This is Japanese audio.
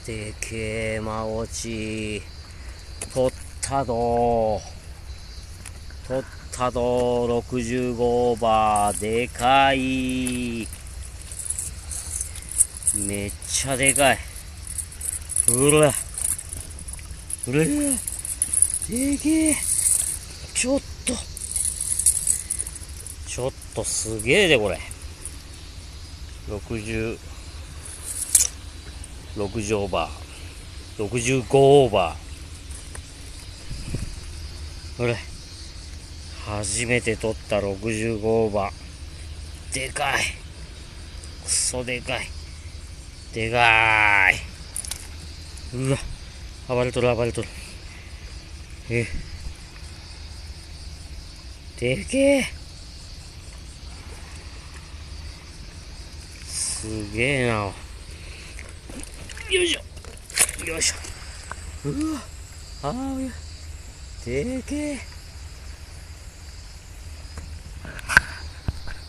でけえマゴチ取ったど65オーバー。でかい、めっちゃでかい。うらでけえ。ちょっとすげえでこれ。60オーバー、65オーバー。ほれ、初めて取った65オーバー。でかい、くそでかい、でかい。うわ、暴れとる。でけえ、すげえな。よいしょ。うわ、でけえ。